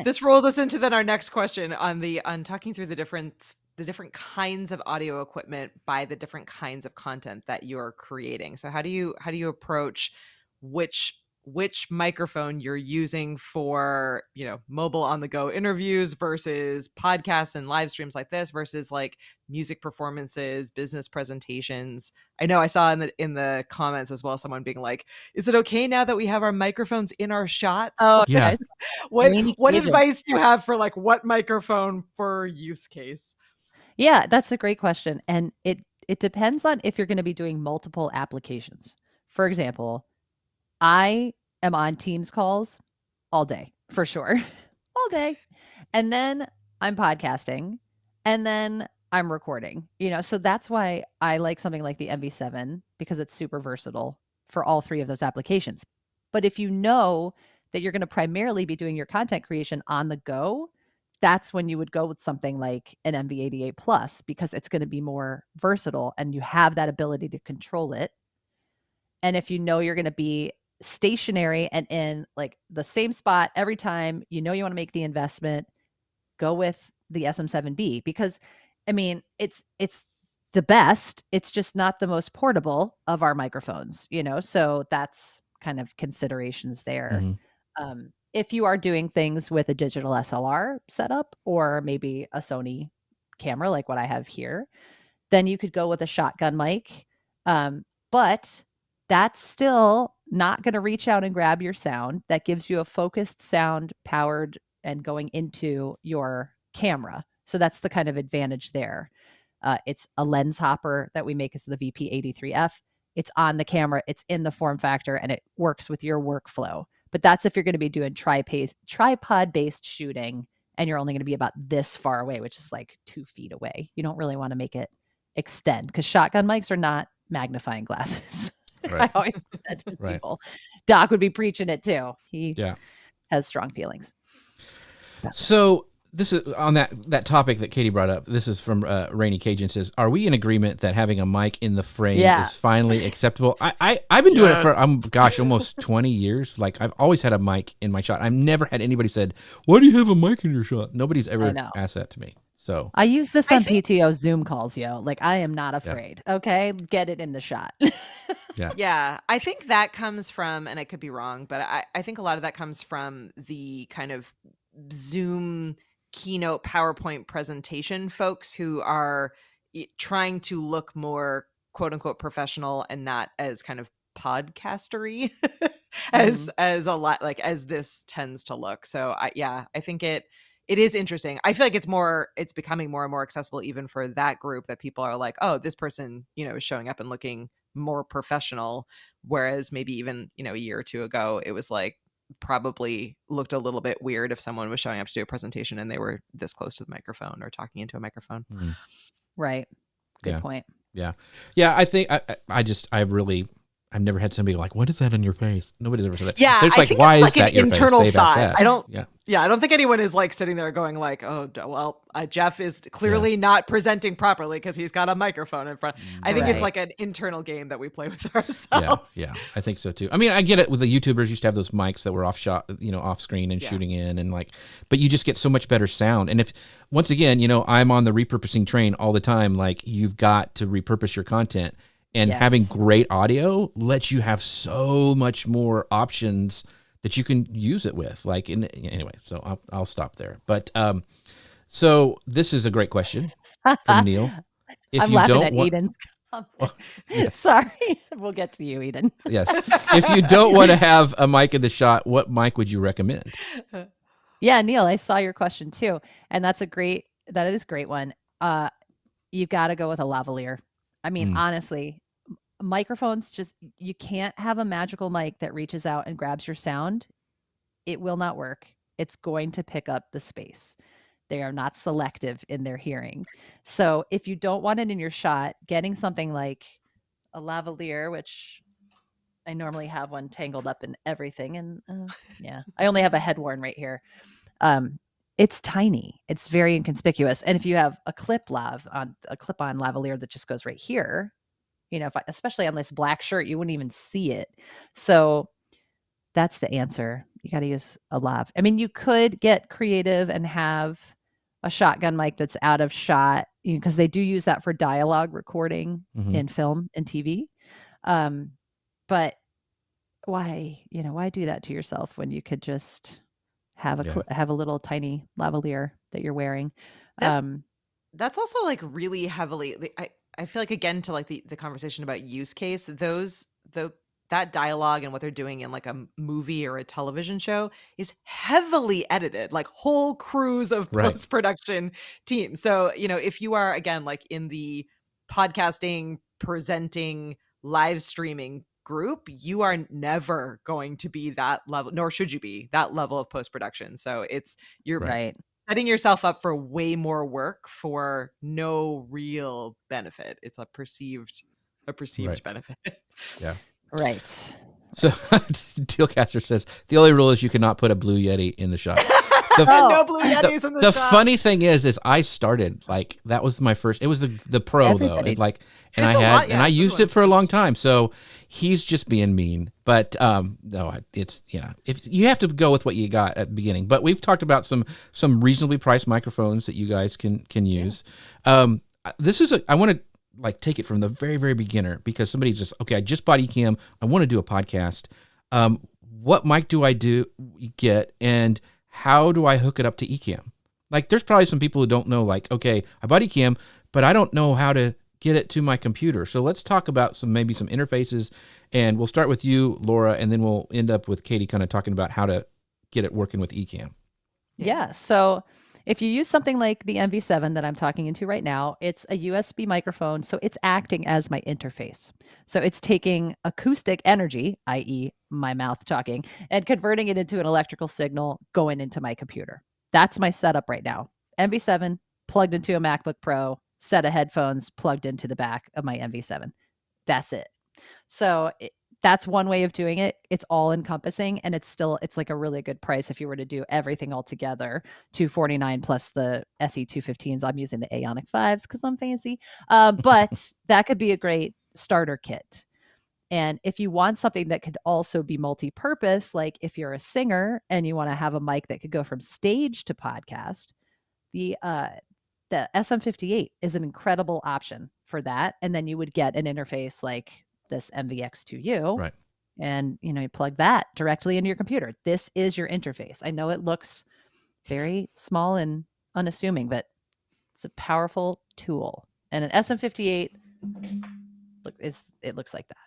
This rolls us into then our next question on talking through the different kinds of audio equipment by the different kinds of content that you're creating. So how do you approach which microphone you're using for, mobile on the go interviews versus podcasts and live streams like this versus like music performances, business presentations? I know I saw in the comments as well, someone being like, is it okay now that we have our microphones in our shots? Oh, yeah. What advice do you have for like what microphone for use case? Yeah, that's a great question. And it depends on if you're going to be doing multiple applications. For example, I am on Teams calls all day, for sure. All day. And then I'm podcasting, and then I'm recording, so that's why I like something like the MV7, because it's super versatile for all 3 of those applications. But if you know that you're going to primarily be doing your content creation on the go, that's when you would go with something like an MV88 Plus, because it's going to be more versatile and you have that ability to control it. And if you know you're going to be stationary and in like the same spot every time, you want to make the investment, go with the SM7B, because I mean, it's the best. It's just not the most portable of our microphones, so that's kind of considerations there. Mm-hmm. If you are doing things with a digital SLR setup or maybe a Sony camera like what I have here, then you could go with a shotgun mic. But that's still not going to reach out and grab your sound. That gives you a focused sound powered and going into your camera. So that's the kind of advantage there. It's a lens hopper that we make as the VP83F. It's on the camera, it's in the form factor, and it works with your workflow. But that's if you're going to be doing tripod-based shooting and you're only going to be about this far away, which is like 2 feet away. You don't really want to make it extend, because shotgun mics are not magnifying glasses. Right. I always say that to people. Doc would be preaching it too. He has strong feelings. So this is on that topic that Katie brought up. This is from Rainy Cajun says, "Are we in agreement that having a mic in the frame is finally acceptable?" I've been doing it for almost 20 years. Like I've always had a mic in my shot. I've never had anybody said, "Why do you have a mic in your shot?" Nobody's ever asked that to me. So I use this on PTO Zoom calls, Like I am not afraid. Yeah. Okay, get it in the shot. Yeah. I think that comes from, and I could be wrong, but I think a lot of that comes from the kind of Zoom keynote PowerPoint presentation folks who are trying to look more quote unquote professional and not as kind of podcastery as a lot like as this tends to look. So I think it is interesting. I feel like it's becoming more and more accessible even for that group, that people are like, oh, this person, is showing up and looking more professional. Whereas maybe even, a year or two ago, it was like probably looked a little bit weird if someone was showing up to do a presentation and they were this close to the microphone or talking into a microphone. Right. Good point. Yeah. I think I've never had somebody like, what is that on your face? Nobody's ever said that. Yeah. It's I like, think why it's is like that an your internal face? thought. I don't think anyone is like sitting there going like, oh, well, Jeff is clearly not presenting properly because he's got a microphone in front. I think it's like an internal game that we play with ourselves. Yeah. I think so too. I mean, I get it with the YouTubers used to have those mics that were off shot, off screen and shooting in and like, but you just get so much better sound. And if, once again, I'm on the repurposing train all the time, like you've got to repurpose your content. And having great audio lets you have so much more options that you can use it with. Like, anyway, so I'll stop there. But so this is a great question from Neil. If I'm laughing at Eden's comments. Sorry, we'll get to you, Eden. Yes. If you don't want to have a mic in the shot, what mic would you recommend? Yeah, Neil, I saw your question too, and that is a great one. You've got to go with a lavalier. I mean, honestly, microphones you can't have a magical mic that reaches out and grabs your sound. It will not work. It's going to pick up the space. They are not selective in their hearing. So if you don't want it in your shot, getting something like a lavalier, which I normally have one tangled up in everything. And I only have a head worn right here. It's tiny. It's very inconspicuous. And if you have a clip-on lavalier that just goes right here, especially on this black shirt, you wouldn't even see it. So that's the answer. You got to use a lav. I mean, you could get creative and have a shotgun mic that's out of shot, because they do use that for dialogue recording in film and TV. But why do that to yourself when you could just have a little tiny lavalier that you're wearing? That's also like really heavily. I feel like, again, to like the conversation about use case, that dialogue and what they're doing in like a movie or a television show is heavily edited, like whole crews of post-production teams. So, if you are, again, like in the podcasting, presenting, live streaming group, you are never going to be that level, nor should you be that level of post-production. So you're setting yourself up for way more work for no real benefit. It's a perceived benefit. Yeah. Right. So Dealcaster says the only rule is you cannot put a blue Yeti in the shot. No blue Yetis in the shot. The funny thing is I started like that was my first. It was the Pro though. I used it for a long time. So he's just being mean. But no, it's if you have to go with what you got at the beginning. But we've talked about some reasonably priced microphones that you guys can use. This is I want to like take it from the very, very beginner, because somebody's just, okay, I just bought Ecamm. I want to do a podcast. What mic do I get, and how do I hook it up to Ecamm? Like, there's probably some people who don't know, like, okay, I bought Ecamm, but I don't know how to get it to my computer. So let's talk about maybe some interfaces, and we'll start with you, Laura, and then we'll end up with Katie kind of talking about how to get it working with Ecamm. Yeah. So if you use something like the MV7 that I'm talking into right now, it's a USB microphone, so it's acting as my interface. So it's taking acoustic energy, i.e. my mouth talking, and converting it into an electrical signal going into my computer. That's my setup right now. MV7 plugged into a MacBook Pro, set of headphones plugged into the back of my MV7. That's it. So that's one way of doing it. It's all encompassing, and it's like a really good price if you were to do everything all together. $249 plus the SE215s. I'm using the Aonic 5s because I'm fancy. But that could be a great starter kit. And if you want something that could also be multi-purpose, like if you're a singer and you want to have a mic that could go from stage to podcast, the SM58 is an incredible option for that. And then you would get an interface like this MVX2U, right? And you plug that directly into your computer. This is your interface. I know it looks very small and unassuming, but it's a powerful tool. And an SM58 it looks like that,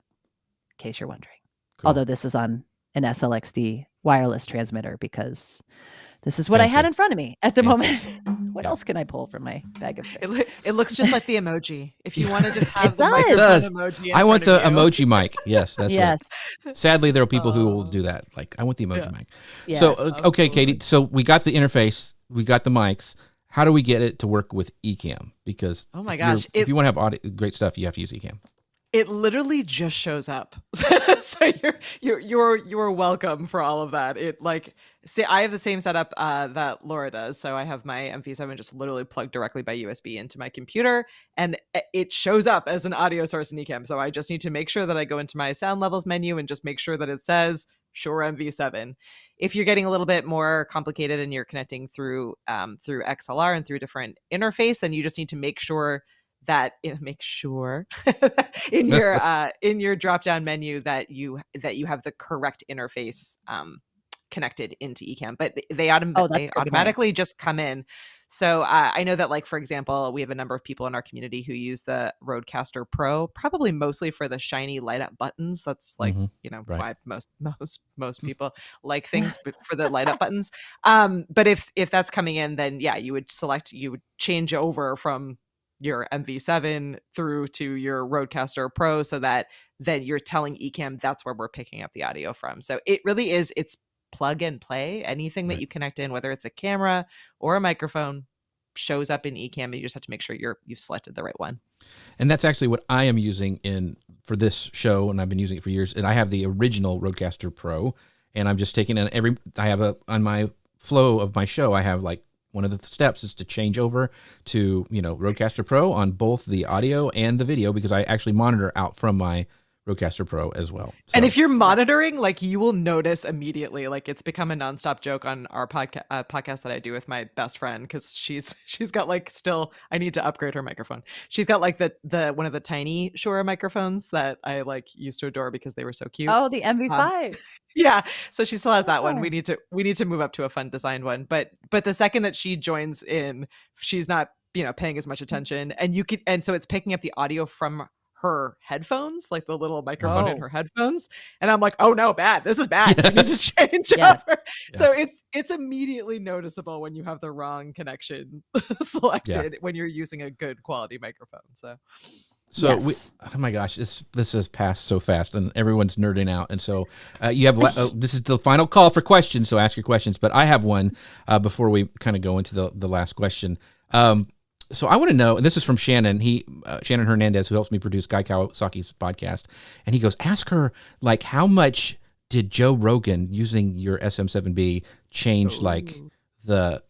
in case you're wondering. Cool. Although this is on an SLXD wireless transmitter because this is what I Fancy. had in front of me at the Fancy. moment. What Yeah. else can I pull from my bag of tricks? It looks just like the emoji. If you want to just have It the does. microphone It does. emoji, in I want front the of you. emoji mic. Yes, that's Yes. right. Sadly, there are people who will do that. Like, I want the emoji Yeah. mic. Yes. So, okay, Absolutely. Katie. So we got the interface, we got the mics. How do we get it to work with Ecamm? Because Oh my if you're- gosh, if you want to have audio, great stuff, you have to use Ecamm. It literally just shows up. So you're welcome for all of that. It like see, I have the same setup that Laura does. So I have my MP7 just literally plugged directly by USB into my computer, and it shows up as an audio source in Ecamm. So I just need to make sure that I go into my sound levels menu and just make sure that it says Shure MV7. If you're getting a little bit more complicated and you're connecting through XLR and through different interface, then you just need to make sure that in your drop down menu that you have the correct interface connected into Ecamm, but they Oh, that's a good point. automatically just come in. So I know that, like, for example, we have a number of people in our community who use the Rodecaster Pro, probably mostly for the shiny light up buttons. That's like, Right. why most people like things for the light up buttons. But if that's coming in, then yeah, you would change over from your MV7 through to your Rodecaster Pro, so that then you're telling Ecamm that's where we're picking up the audio from. So it really is, it's plug and play. Anything that Right. you connect in, whether it's a camera or a microphone, shows up in Ecamm, and you just have to make sure you've selected the right one. And that's actually what I am using for this show, and I've been using it for years. And I have the original Rodecaster Pro, and I'm just taking on my flow of my show, I have like one of the steps is to change over to, Rodecaster Pro on both the audio and the video, because I actually monitor out from my Rodecaster Pro as well. And So- if you're monitoring, like, you will notice immediately. Like, it's become a nonstop joke on our podcast that I do with my best friend, because she's got like, still, I need to upgrade her microphone. She's got like the one of the tiny Shure microphones that I like used to adore because they were so cute. Oh, the MV5. Yeah, so she still has that one. Awesome. We need to move up to a fun designed one. But the second that she joins in, she's not paying as much attention, and so it's picking up the audio from her headphones, like the little microphone in Oh. her headphones, and I'm like, oh no, bad, this is bad. We need to change Yes. over. So it's immediately noticeable when you have the wrong connection selected when you're using a good quality microphone. So Yes. oh my gosh, this has passed so fast, and everyone's nerding out. And so you have this is the final call for questions. So ask your questions. But I have one before we kind of go into the last question. So I want to know, and this is from Shannon. Shannon Hernandez, who helps me produce Guy Kawasaki's podcast, and he goes, ask her, like, how much did Joe Rogan using your SM7B change like the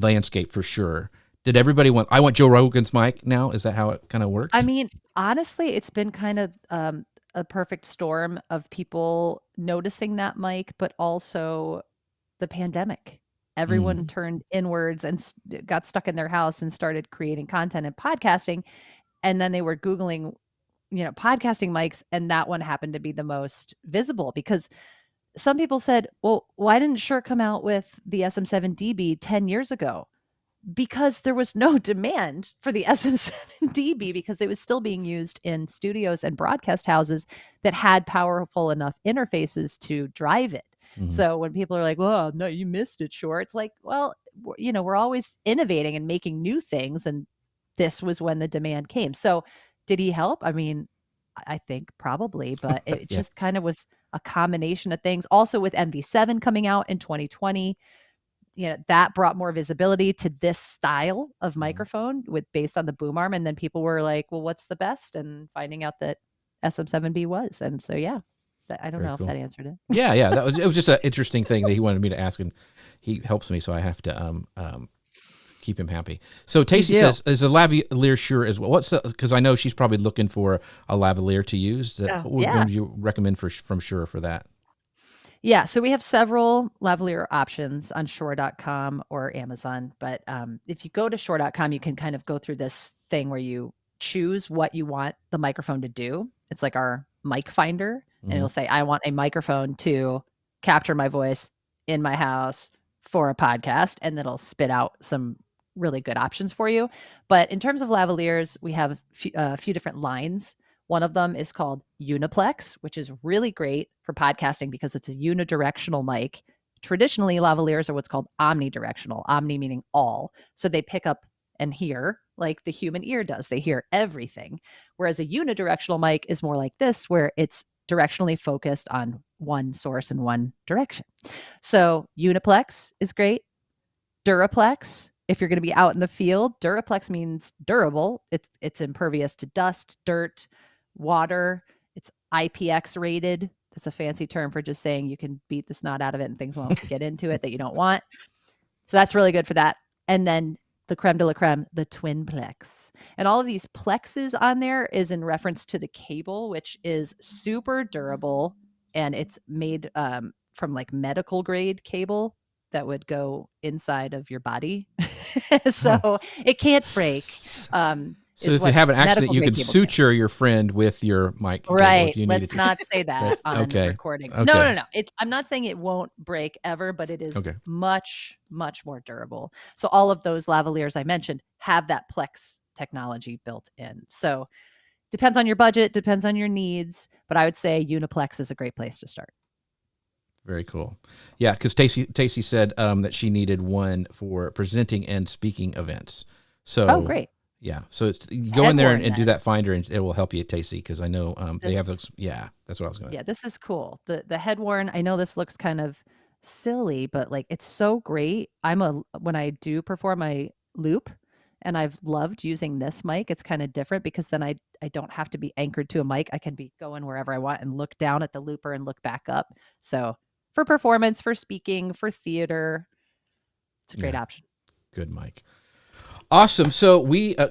landscape for Shure? Did everybody I want Joe Rogan's mic now? Is that how it kind of works? I mean, honestly, it's been kind of a perfect storm of people noticing that mic, but also the pandemic. Everyone turned inwards and got stuck in their house and started creating content and podcasting. And then they were Googling, podcasting mics. And that one happened to be the most visible, because some people said, well, why didn't Shure come out with the SM7DB 10 years ago? Because there was no demand for the SM7DB, because it was still being used in studios and broadcast houses that had powerful enough interfaces to drive it. So when people are like, well, no, you missed it, Shure. It's like, well, we're always innovating and making new things. And this was when the demand came. So did he help? I mean, I think probably, but it just kind of was a combination of things. Also with MV7 coming out in 2020, that brought more visibility to this style of microphone based on the boom arm. And then people were like, well, what's the best? And finding out that SM7B was. And so, yeah, I don't know if that answered it. Yeah. It was just an interesting thing that he wanted me to ask, and he helps me, so I have to keep him happy. So Tacey says, is a lavalier Shure as well? Because I know she's probably looking for a lavalier to use. What would you recommend from Shure for that? Yeah, so we have several lavalier options on Shure.com or Amazon. But if you go to Shure.com, you can kind of go through this thing where you choose what you want the microphone to do. It's like our mic finder, and it'll say, I want a microphone to capture my voice in my house for a podcast, and it'll spit out some really good options for you. But in terms of lavaliers, we have a few different lines. One of them is called Uniplex, which is really great for podcasting because it's a unidirectional mic. Traditionally, lavaliers are what's called omnidirectional, omni meaning all. So they pick up and hear like the human ear does. They hear everything. Whereas a unidirectional mic is more like this, where it's directionally focused on one source in one direction. So Uniplex is great. Duraplex, if you're going to be out in the field, Duraplex means durable. It's impervious to dust, dirt, water. It's IPX rated. That's a fancy term for just saying you can beat the snot out of it and things won't get into it that you don't want. So that's really good for that. And then the creme de la creme, the Twinplex. And all of these plexes on there is in reference to the cable, which is super durable. And it's made from like medical grade cable that would go inside of your body. So it can't break. So if you have an accident, you can suture your friend with your mic. Right. Let's not say that on recording. Okay. No. I'm not saying it won't break ever, but it is much, much more durable. So all of those lavaliers I mentioned have that Plex technology built in. So depends on your budget, depends on your needs, but I would say Uniplex is a great place to start. Very cool. Yeah, because Tacey said that she needed one for presenting and speaking events. So great. Yeah, so it's you go in there and do that finder, and it will help you, Tacey, because I know they have those. Yeah, that's what I was going to. Yeah, this is cool. The head worn. I know this looks kind of silly, but like it's so great. When I do perform my loop, and I've loved using this mic. It's kind of different because then I don't have to be anchored to a mic. I can be going wherever I want and look down at the looper and look back up. So for performance, for speaking, for theater, it's a great option. Good mic. Awesome. So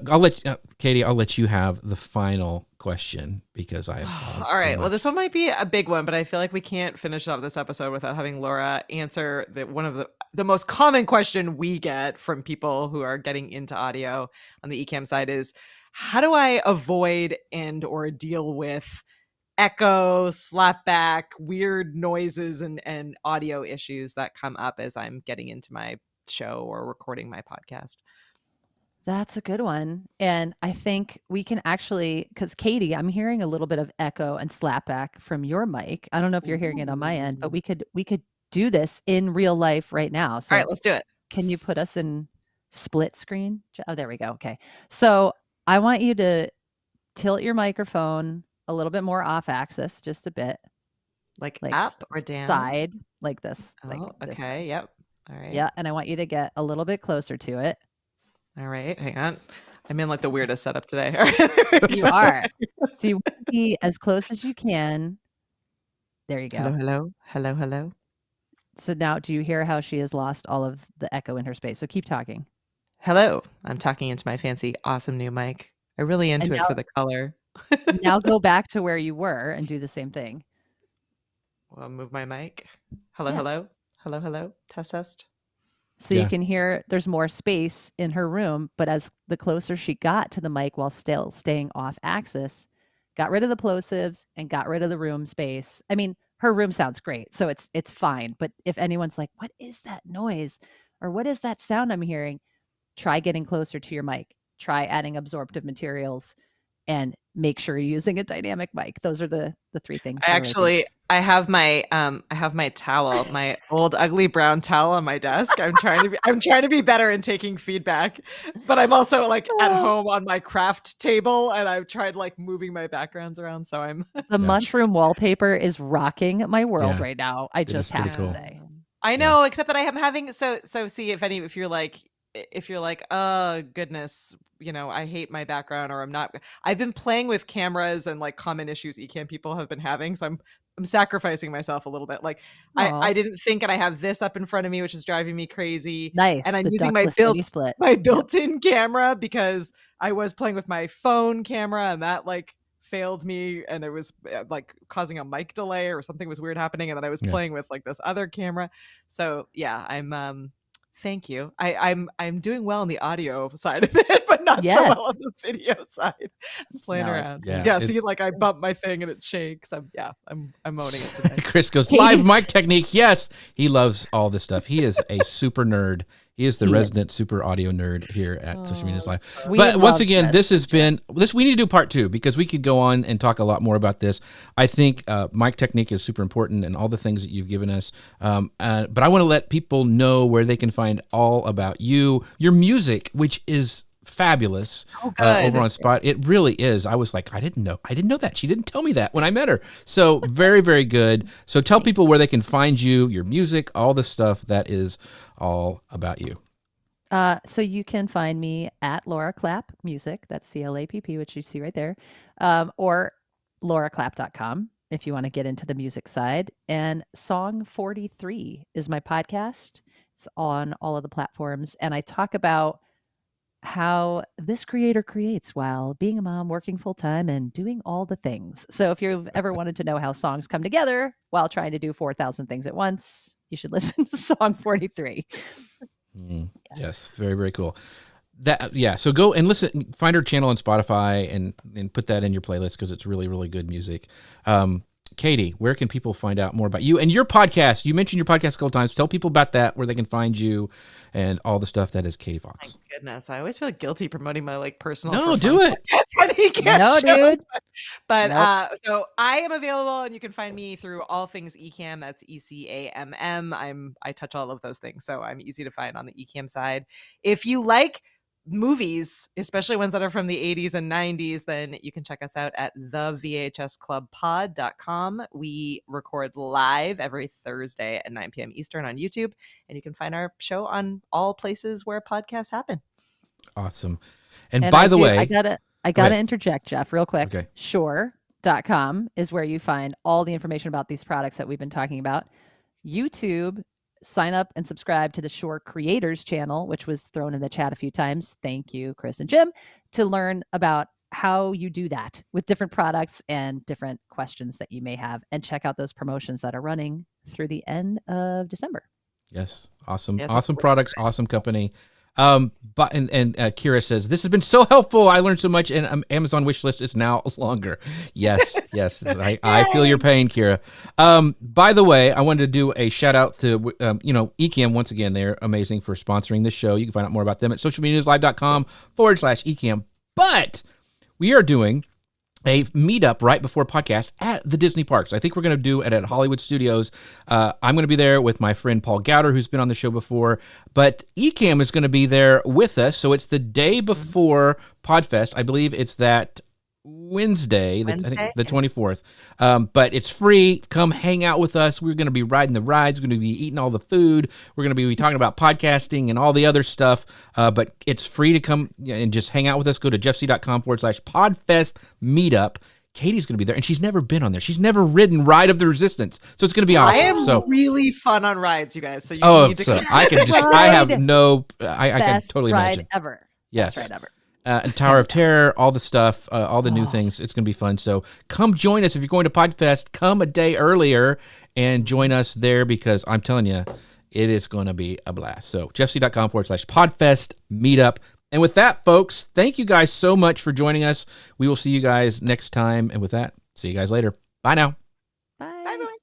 I'll let Katie. I'll let you have the final question because I have. All right. Well, this one might be a big one, but I feel like we can't finish off this episode without having Laura answer one of the most common question we get from people who are getting into audio on the Ecamm side is, how do I avoid or deal with echo, slapback, weird noises, and audio issues that come up as I'm getting into my show or recording my podcast? That's a good one. And I think we can actually, because Katie, I'm hearing a little bit of echo and slapback from your mic. I don't know if you're hearing it on my end, but we could do this in real life right now. So all right, let's do it. Can you put us in split screen? Oh, there we go. Okay. So I want you to tilt your microphone a little bit more off axis, just a bit. Like up or down? Side, like this. Oh, okay. Yep. All right. Yeah. And I want you to get a little bit closer to it. All right, hang on. I'm in like the weirdest setup today. You are. So you want to be as close as you can. There you go. Hello. So now, do you hear how she has lost all of the echo in her space? So keep talking. Hello. I'm talking into my fancy, awesome new mic. I'm really into it for the color. Now go back to where you were and do the same thing. Well, move my mic. Hello. Test. So you can hear there's more space in her room, but as the closer she got to the mic while still staying off axis, got rid of the plosives and got rid of the room space. I mean, her room sounds great, so it's fine. But if anyone's like, what is that noise? Or what is that sound I'm hearing? Try getting closer to your mic. Try adding absorptive materials and make sure you're using a dynamic mic. Those are the three things. I have my towel, my old ugly brown towel on my desk. I'm trying to be better in taking feedback, but I'm also like at home on my craft table, and I've tried like moving my backgrounds around. So I'm the mushroom wallpaper is rocking my world right now. I just have to say. I know, except that I am having so see if you're like, oh goodness, I hate my background, or I've been playing with cameras and like common issues Ecamm people have been having. So I'm sacrificing myself a little bit. Like I didn't think, and I have this up in front of me, which is driving me crazy. Nice. And I'm using my built-in camera because I was playing with my phone camera and that like failed me, and it was like causing a mic delay or something was weird happening. And then I was playing with like this other camera. So yeah, I'm thank you. I'm doing well on the audio side of it, but not so well on the video side. I'm playing around. See, like I bump my thing and it shakes. I'm owning it today. Chris goes, live mic technique. Yes, he loves all this stuff. He is a super nerd He is the He is. resident super audio nerd here at Social Media Live. We But once love again, this. this has been this. We need to do part 2 because we could go on and talk a lot more about this. I think mic technique is super important and all the things that you've given us. But I want to let people know where they can find all about you, your music, which is fabulous over on Spot. It really is. I was like, I didn't know that. She didn't tell me that when I met her. So very, very good. So tell people where they can find you, your music, all the stuff that is all about you. So you can find me at Laura Clapp Music. That's CLAPP, which you see right there, or lauraclapp.com if you want to get into the music side. And Song 43 is my podcast. It's on all of the platforms, and I talk about how this creator creates while being a mom, working full time, and doing all the things. So if you've ever wanted to know how songs come together while trying to do 4,000 things at once, you should listen to Song 43. Yes, very, very cool. So go and listen, find her channel on Spotify and put that in your playlist because it's really, really good music. Katie, where can people find out more about you and your podcast? You mentioned your podcast a couple times. Tell people about that, where they can find you and all the stuff that is Katie Fox. My goodness, I always feel guilty promoting my personal. No, do it. No, dude. But Nope. so I am available, and you can find me through all things Ecamm. That's ECAMM. I touch all of those things, so I'm easy to find on the Ecamm side. If you like movies, especially ones that are from the 80s and 90s, then you can check us out at thevhsclubpod.com. We record live every Thursday at 9 p.m. Eastern on YouTube, and you can find our show on all places where podcasts happen. Awesome. And by the way, I gotta interject, Jeff, real quick. Okay. Shure.com is where you find all the information about these products that we've been talking about. YouTube, sign up and subscribe to the Shure Creators channel, which was thrown in the chat a few times. Thank you, Chris and Jim, to learn about how you do that with different products and different questions that you may have. And check out those promotions that are running through the end of December. Yes. Awesome. Yes, awesome products. Awesome company. But Kira says, this has been so helpful. I learned so much, and Amazon wish list is now longer. Yes. Yes. I feel your pain, Kira. By the way, I wanted to do a shout out to, Ecamm. Once again, they're amazing for sponsoring this show. You can find out more about them at socialmedianewslive.com/Ecamm. But we are doing a meetup right before podcast at the Disney parks. I think we're going to do it at Hollywood Studios. I'm going to be there with my friend Paul Gowder, who's been on the show before, but Ecamm is going to be there with us. So it's the day before PodFest. I believe it's that Wednesday, I think the 24th. But it's free. Come hang out with us. We're going to be riding the rides. We're going to be eating all the food. We're going to be talking about podcasting and all the other stuff. But it's free to come and just hang out with us. Go to jeffc.com/podfest meetup. Katie's going to be there, and she's never been on there. She's never ridden Ride of the Resistance, so it's going to be awesome. I am really fun on rides, you guys. So you need to. So I can just. I have no. I can totally imagine. Ever. Yes. Best ride ever. And Tower of Terror, all the stuff, all the new things. It's going to be fun. So come join us. If you're going to PodFest, come a day earlier and join us there because I'm telling you, it is going to be a blast. So jeffc.com/podfest meetup. And with that, folks, thank you guys so much for joining us. We will see you guys next time. And with that, see you guys later. Bye now. Bye. Bye, everyone.